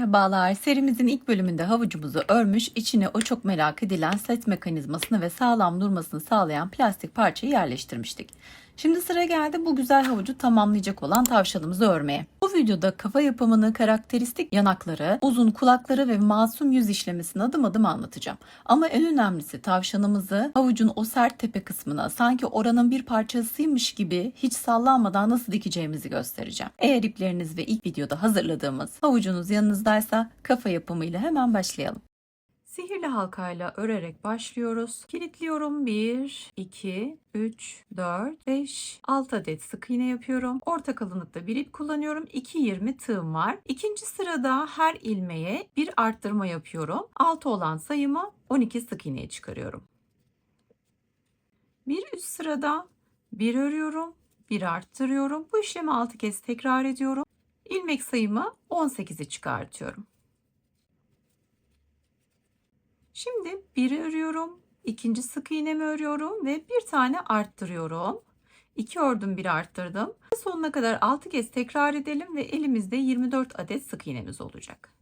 Merhabalar. Serimizin ilk bölümünde havucumuzu örmüş, içine o çok merak edilen set mekanizmasını ve sağlam durmasını sağlayan plastik parçayı yerleştirmiştik. Şimdi sıra geldi bu güzel havucu tamamlayacak olan tavşanımızı örmeye. Bu videoda kafa yapımını, karakteristik yanakları, uzun kulakları ve masum yüz işlemesini adım adım anlatacağım. Ama en önemlisi tavşanımızı havucun o sert tepe kısmına sanki oranın bir parçasıymış gibi hiç sallanmadan nasıl dikeceğimizi göstereceğim. Eğer ipleriniz ve ilk videoda hazırladığımız havucunuz yanınızdaysa kafa yapımıyla hemen başlayalım. Sihirli halkayla örerek başlıyoruz. Kilitliyorum. 1, 2, 3, 4, 5, 6 adet sık iğne yapıyorum. Orta kalınlıkta bir ip kullanıyorum. 2,20 tığım var. İkinci sırada her ilmeğe bir arttırma yapıyorum. 6 olan sayımı 12 sık iğneye çıkarıyorum. Bir üst sırada bir örüyorum. Bir arttırıyorum. Bu işlemi 6 kez tekrar ediyorum. İlmek sayımı 18'e çıkartıyorum. Şimdi bir örüyorum, ikinci sık iğnemi örüyorum ve bir tane arttırıyorum. 2 ördüm, bir arttırdım. Sonuna kadar 6 kez tekrar edelim ve elimizde 24 adet sık iğnemiz olacak.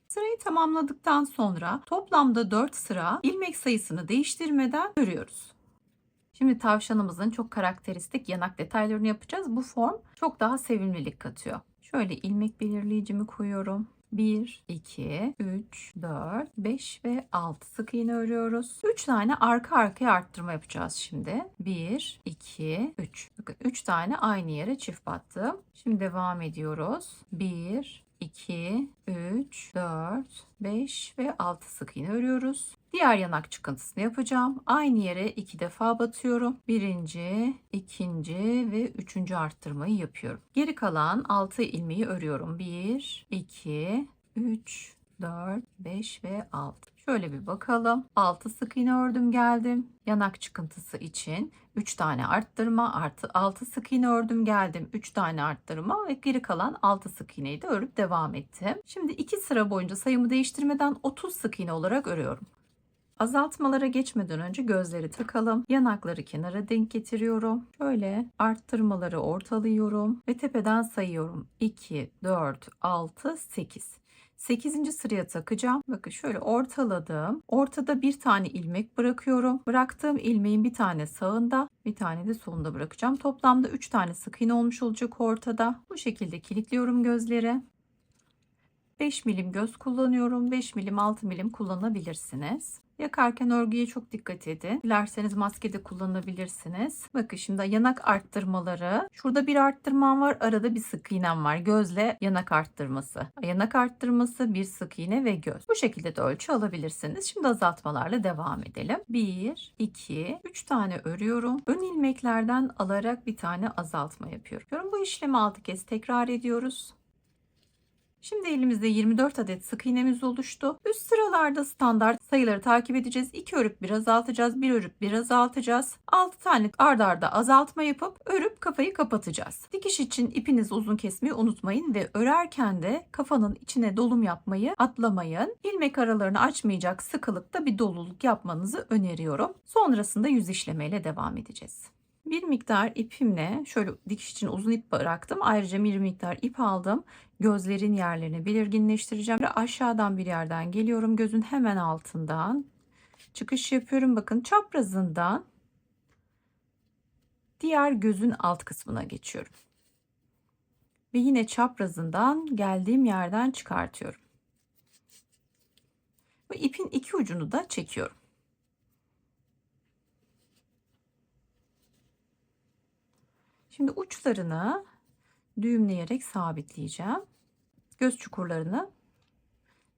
Sırayı tamamladıktan sonra toplamda 4 sıra ilmek sayısını değiştirmeden örüyoruz. Şimdi tavşanımızın çok karakteristik yanak detaylarını yapacağız. Bu form çok daha sevimlilik katıyor. Şöyle ilmek belirleyicimi koyuyorum. 1, 2, 3, 4, 5 ve 6 sık iğne örüyoruz. 3 tane arka arkaya arttırma yapacağız şimdi. 1, 2, 3. Bakın 3 tane aynı yere çift battım. Şimdi devam ediyoruz. 1, 2, 3, 4, 5 ve 6 sık iğne örüyoruz. Diğer yanak çıkıntısını yapacağım. Aynı yere 2 defa batıyorum. Birinci, ikinci ve üçüncü arttırmayı yapıyorum. Geri kalan 6 ilmeği örüyorum. 1, 2, 3, 4, 5 ve 6. Şöyle bir bakalım. 6 sık iğne ördüm geldim. Yanak çıkıntısı için 3 tane arttırma artı 6 sık iğne ördüm geldim. 3 tane arttırma ve geri kalan 6 sık iğneyi de örüp devam ettim. Şimdi 2 sıra boyunca sayımı değiştirmeden 30 sık iğne olarak örüyorum. Azaltmalara geçmeden önce gözleri takalım. Yanakları kenara denk getiriyorum. Şöyle arttırmaları ortalıyorum ve tepeden sayıyorum. 2, 4, 6, 8. 8. sıraya takacağım. Bakın şöyle ortaladım. Ortada bir tane ilmek bırakıyorum. Bıraktığım ilmeğin bir tane sağında, bir tane de solunda bırakacağım. Toplamda 3 tane sık iğne olmuş olacak ortada. Bu şekilde kilitliyorum gözleri. 5 milim göz kullanıyorum. 5 milim 6 milim kullanabilirsiniz. Yakarken örgüye çok dikkat edin. Dilerseniz maske de kullanabilirsiniz. Bakın şimdi yanak arttırmaları. Şurada bir arttırmam var. Arada bir sık iğnem var. Gözle yanak arttırması. Yanak arttırması, bir sık iğne ve göz. Bu şekilde de ölçü alabilirsiniz. Şimdi azaltmalarla devam edelim. 1, 2, 3 tane örüyorum. Ön ilmeklerden alarak bir tane azaltma yapıyorum. Bu işlemi 6 kez tekrar ediyoruz. Şimdi elimizde 24 adet sık iğnemiz oluştu. Üst sıralarda standart sayıları takip edeceğiz. 2 örüp bir azaltacağız. 1 örüp bir azaltacağız. 6 tane ard arda azaltma yapıp örüp kafayı kapatacağız. Dikiş için ipinizi uzun kesmeyi unutmayın ve örerken de kafanın içine dolum yapmayı atlamayın. İlmek aralarını açmayacak sıkılıkta bir doluluk yapmanızı öneriyorum. Sonrasında yüz işlemeyle devam edeceğiz. Bir miktar ipimle şöyle dikiş için uzun ip bıraktım. Ayrıca bir miktar ip aldım. Gözlerin yerlerini belirginleştireceğim. Ve aşağıdan bir yerden geliyorum. Gözün hemen altından çıkış yapıyorum. Bakın çaprazından diğer gözün alt kısmına geçiyorum. Ve yine çaprazından geldiğim yerden çıkartıyorum. Ve ipin iki ucunu da çekiyorum. Şimdi uçlarını düğümleyerek sabitleyeceğim. Göz çukurlarını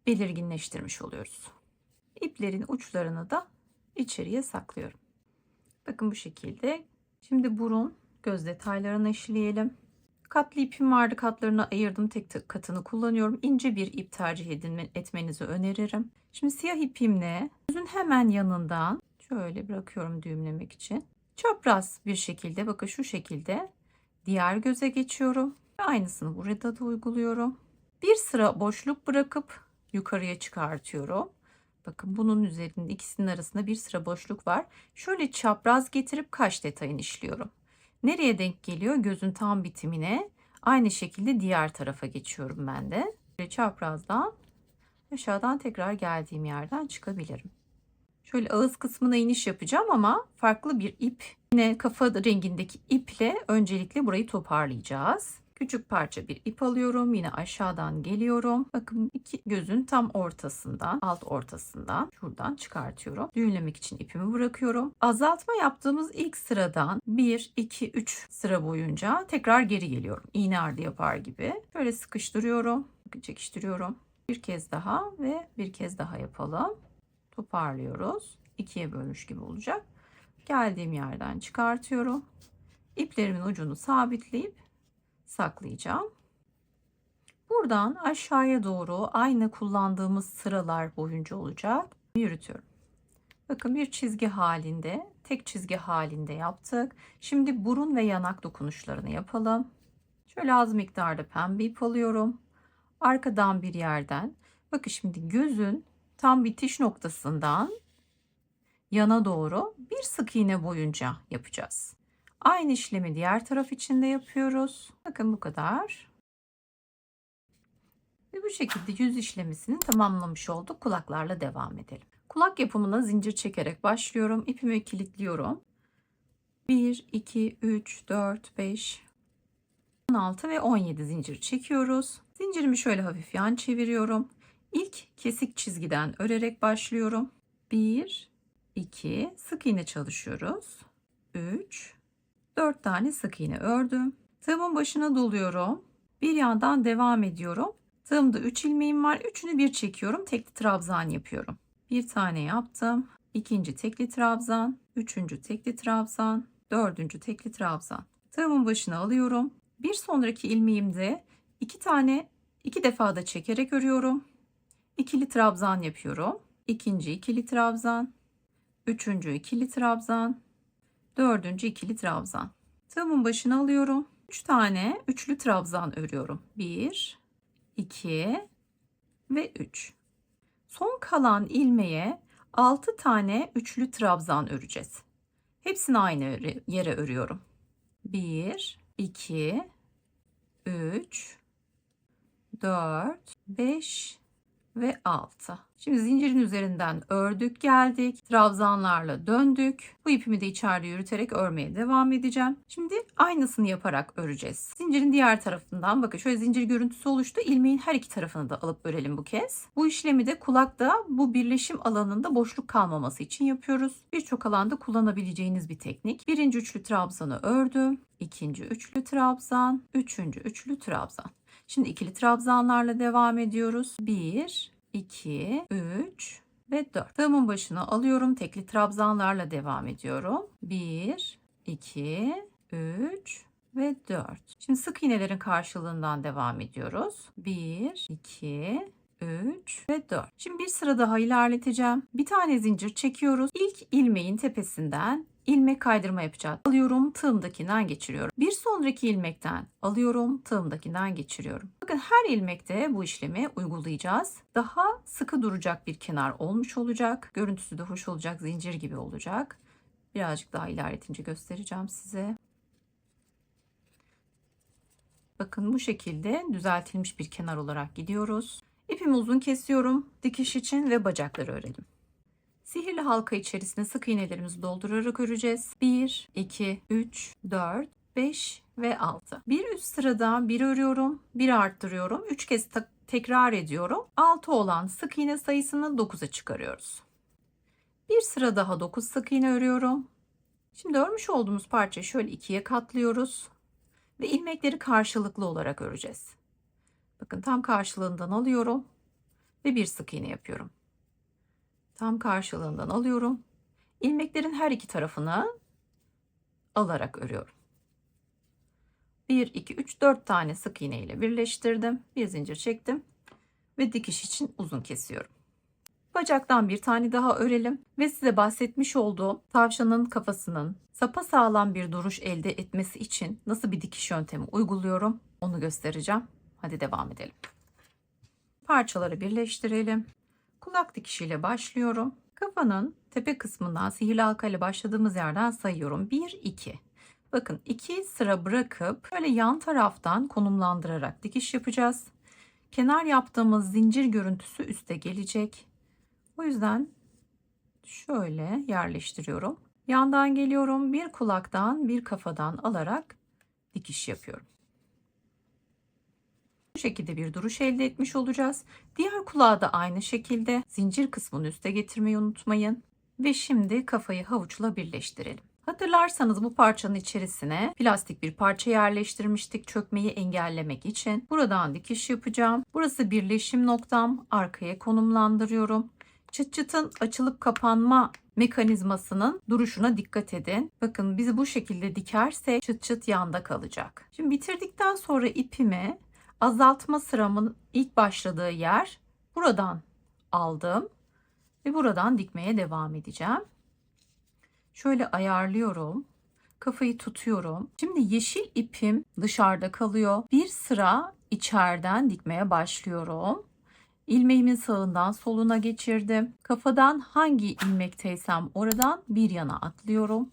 belirginleştirmiş oluyoruz. İplerin uçlarını da içeriye saklıyorum. Bakın bu şekilde. Şimdi burun, göz detaylarını işleyelim. Katlı ipim vardı. Katlarını ayırdım. Tek katını kullanıyorum. İnce bir ip tercih etmenizi öneririm. Şimdi siyah ipimle gözün hemen yanından şöyle bırakıyorum düğümlemek için. Çapraz bir şekilde, bakın şu şekilde diğer göze geçiyorum. Aynısını burada da uyguluyorum. Bir sıra boşluk bırakıp yukarıya çıkartıyorum. Bakın bunun üzerinde ikisinin arasında bir sıra boşluk var. Şöyle çapraz getirip kaş detayını işliyorum. Nereye denk geliyor? Gözün tam bitimine. Aynı şekilde diğer tarafa geçiyorum ben de. Böyle çaprazdan aşağıdan tekrar geldiğim yerden çıkabilirim. Şöyle ağız kısmına iniş yapacağım ama farklı bir ip, yine kafa rengindeki iple öncelikle burayı toparlayacağız. Küçük parça bir ip alıyorum. Yine aşağıdan geliyorum. Bakın iki gözün tam ortasından, alt ortasından şuradan çıkartıyorum. Düğümlemek için ipimi bırakıyorum. Azaltma yaptığımız ilk sıradan 1, 2, 3 sıra boyunca tekrar geri geliyorum. İğne ardı yapar gibi. Böyle sıkıştırıyorum. Bakın çekiştiriyorum. Bir kez daha ve bir kez daha yapalım. Toparlıyoruz. İkiye bölmüş gibi olacak. Geldiğim yerden çıkartıyorum. İplerimin ucunu sabitleyip saklayacağım. Buradan aşağıya doğru aynı kullandığımız sıralar boyunca olacak. Yürütüyorum. Bakın bir çizgi halinde, tek çizgi halinde yaptık. Şimdi burun ve yanak dokunuşlarını yapalım. Şöyle az miktarda pembe ip alıyorum. Arkadan bir yerden. Bakın şimdi gözün tam bitiş noktasından yana doğru bir sık iğne boyunca yapacağız. Aynı işlemi diğer taraf için de yapıyoruz. Bakın bu kadar. Ve bu şekilde yüz işlemini tamamlamış olduk. Kulaklarla devam edelim. Kulak yapımına zincir çekerek başlıyorum. İpimi kilitliyorum. 1, 2, 3, 4, 5, 16 ve 17 zincir çekiyoruz. Zincirimi şöyle hafif yan çeviriyorum. İlk kesik çizgiden örerek başlıyorum. 1, 2, sık iğne çalışıyoruz. 3, 4 tane sık iğne ördüm. Tığımın başına doluyorum. Bir yandan devam ediyorum. Tığımda 3 ilmeğim var. Üçünü bir çekiyorum. Tekli trabzan yapıyorum. Bir tane yaptım. İkinci tekli trabzan. Üçüncü tekli trabzan. Dördüncü tekli trabzan. Tığımın başına alıyorum. Bir sonraki ilmeğimde iki defa da çekerek örüyorum. İkili trabzan yapıyorum. İkinci ikili trabzan. Üçüncü ikili trabzan. Dördüncü ikili trabzan. Tığımın başına alıyorum. 3 tane üçlü trabzan örüyorum. 1, 2 ve 3. Son kalan ilmeğe 6 tane üçlü trabzan öreceğiz. Hepsini aynı yere örüyorum. 1, 2, 3, 4, 5 ve 6. Şimdi zincirin üzerinden ördük geldik. Trabzanlarla döndük. Bu ipimi de içeride yürüterek örmeye devam edeceğim. Şimdi aynısını yaparak öreceğiz. Zincirin diğer tarafından bakın şöyle zincir görüntüsü oluştu. İlmeğin her iki tarafını da alıp örelim bu kez. Bu işlemi de kulakta bu birleşim alanında boşluk kalmaması için yapıyoruz. Birçok alanda kullanabileceğiniz bir teknik. Birinci üçlü trabzanı ördüm. İkinci üçlü trabzan. Üçüncü üçlü trabzan. Şimdi ikili trabzanlarla devam ediyoruz. 1, 2, 3 ve 4. Tığımın başına alıyorum. Tekli trabzanlarla devam ediyorum. 1, 2, 3 ve 4. Şimdi sık iğnelerin karşılığından devam ediyoruz. 1, 2, 3 ve 4. Şimdi bir sıra daha ilerleteceğim. Bir tane zincir çekiyoruz. İlk ilmeğin tepesinden ilmek kaydırma yapacağız. Alıyorum, tığımdakinden geçiriyorum. Bir sonraki ilmekten alıyorum, tığımdakinden geçiriyorum. Bakın her ilmekte bu işlemi uygulayacağız. Daha sıkı duracak bir kenar olmuş olacak. Görüntüsü de hoş olacak, zincir gibi olacak. Birazcık daha ilerletince göstereceğim size. Bakın bu şekilde düzeltilmiş bir kenar olarak gidiyoruz. İpimi uzun kesiyorum dikiş için ve bacakları örelim. Sihirli halka içerisine sık iğnelerimizi doldurarak öreceğiz. 1, 2, 3, 4, 5 ve 6. Bir üst sırada bir örüyorum, bir arttırıyorum. 3 kez tekrar ediyorum. 6 olan sık iğne sayısını 9'a çıkarıyoruz. Bir sıra daha 9 sık iğne örüyorum. Şimdi örmüş olduğumuz parçayı şöyle ikiye katlıyoruz. Ve ilmekleri karşılıklı olarak öreceğiz. Bakın tam karşılığından alıyorum ve bir sık iğne yapıyorum. Tam karşılığından alıyorum. İlmeklerin her iki tarafını alarak örüyorum. 1, 2, 3, 4 tane sık iğne ile birleştirdim. Bir zincir çektim ve dikiş için uzun kesiyorum. Bacaktan bir tane daha örelim ve size bahsetmiş olduğum tavşanın kafasının sapasağlam bir duruş elde etmesi için nasıl bir dikiş yöntemi uyguluyorum onu göstereceğim. Hadi devam edelim. Parçaları birleştirelim. Kulak dikişiyle başlıyorum. Kafanın tepe kısmından sihirli halka ile başladığımız yerden sayıyorum. 1, 2. Bakın 2 sıra bırakıp şöyle yan taraftan konumlandırarak dikiş yapacağız. Kenar yaptığımız zincir görüntüsü üste gelecek. O yüzden şöyle yerleştiriyorum. Yandan geliyorum. Bir kulaktan bir kafadan alarak dikiş yapıyorum. Bu şekilde bir duruş elde etmiş olacağız. Diğer kulağı da aynı şekilde zincir kısmını üste getirmeyi unutmayın. Ve şimdi kafayı havuçla birleştirelim. Hatırlarsanız bu parçanın içerisine plastik bir parça yerleştirmiştik çökmeyi engellemek için. Buradan dikiş yapacağım. Burası birleşim noktam. Arkaya konumlandırıyorum. Çıt çıtın açılıp kapanma mekanizmasının duruşuna dikkat edin. Bakın bizi bu şekilde dikersek çıt çıt yanda kalacak. Şimdi bitirdikten sonra ipimi azaltma sıramın ilk başladığı yer buradan aldım ve buradan dikmeye devam edeceğim. Şöyle ayarlıyorum. Kafayı tutuyorum. Şimdi yeşil ipim dışarıda kalıyor. Bir sıra içeriden dikmeye başlıyorum. İlmeğimin sağından soluna geçirdim. Kafadan hangi ilmekteysem oradan bir yana atlıyorum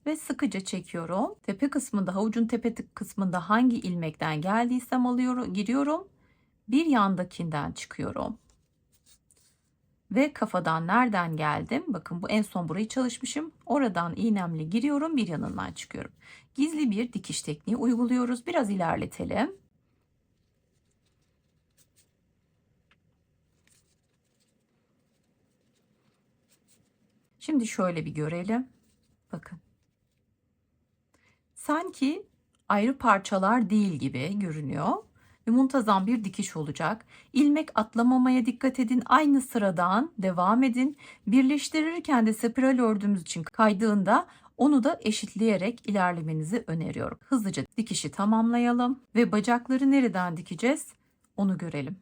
ve sıkıca çekiyorum. Tepe kısmında, havucun tepe kısmında hangi ilmekten geldiysem alıyorum, giriyorum. Bir yandakinden çıkıyorum. Ve kafadan nereden geldim? Bakın bu en son burayı çalışmışım. Oradan iğnemle giriyorum, bir yanından çıkıyorum. Gizli bir dikiş tekniği uyguluyoruz. Biraz ilerletelim. Şimdi şöyle bir görelim. Bakın. Sanki ayrı parçalar değil gibi görünüyor. Ve muntazam bir dikiş olacak. İlmek atlamamaya dikkat edin. Aynı sıradan devam edin. Birleştirirken de spiral ördüğümüz için kaydığında onu da eşitleyerek ilerlemenizi öneriyorum. Hızlıca dikişi tamamlayalım ve bacakları nereden dikeceğiz onu görelim.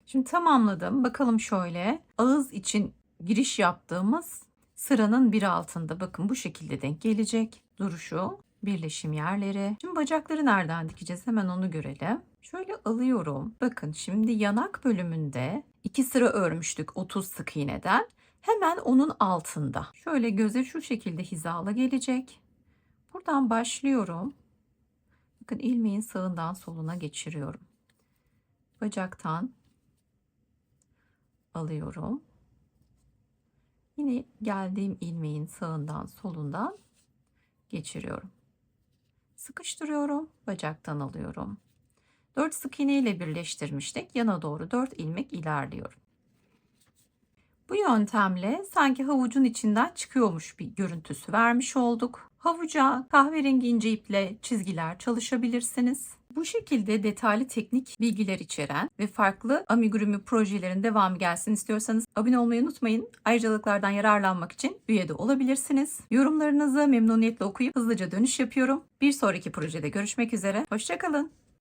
Şimdi tamamladım. Bakalım şöyle ağız için giriş yaptığımız sıranın bir altında bakın bu şekilde denk gelecek duruşu. Birleşim yerleri. Şimdi bacakları nereden dikeceğiz? Hemen onu görelim. Şöyle alıyorum. Bakın şimdi yanak bölümünde 2 sıra örmüştük 30 sık iğneden. Hemen onun altında. Şöyle göze şu şekilde hizalı gelecek. Buradan başlıyorum. Bakın ilmeğin sağından soluna geçiriyorum. Bacaktan alıyorum. Yine geldiğim ilmeğin sağından solundan geçiriyorum. Sıkıştırıyorum, bacaktan alıyorum. 4 sık iğne ile birleştirmiştik. Yana doğru 4 ilmek ilerliyorum. Bu yöntemle sanki havucun içinden çıkıyormuş bir görüntüsü vermiş olduk. Havuca kahverengi ince iple çizgiler çalışabilirsiniz. Bu şekilde detaylı teknik bilgiler içeren ve farklı amigurumi projelerin devamı gelsin istiyorsanız abone olmayı unutmayın. Ayrıcalıklardan yararlanmak için üye de olabilirsiniz. Yorumlarınızı memnuniyetle okuyup hızlıca dönüş yapıyorum. Bir sonraki projede görüşmek üzere. Hoşça kalın.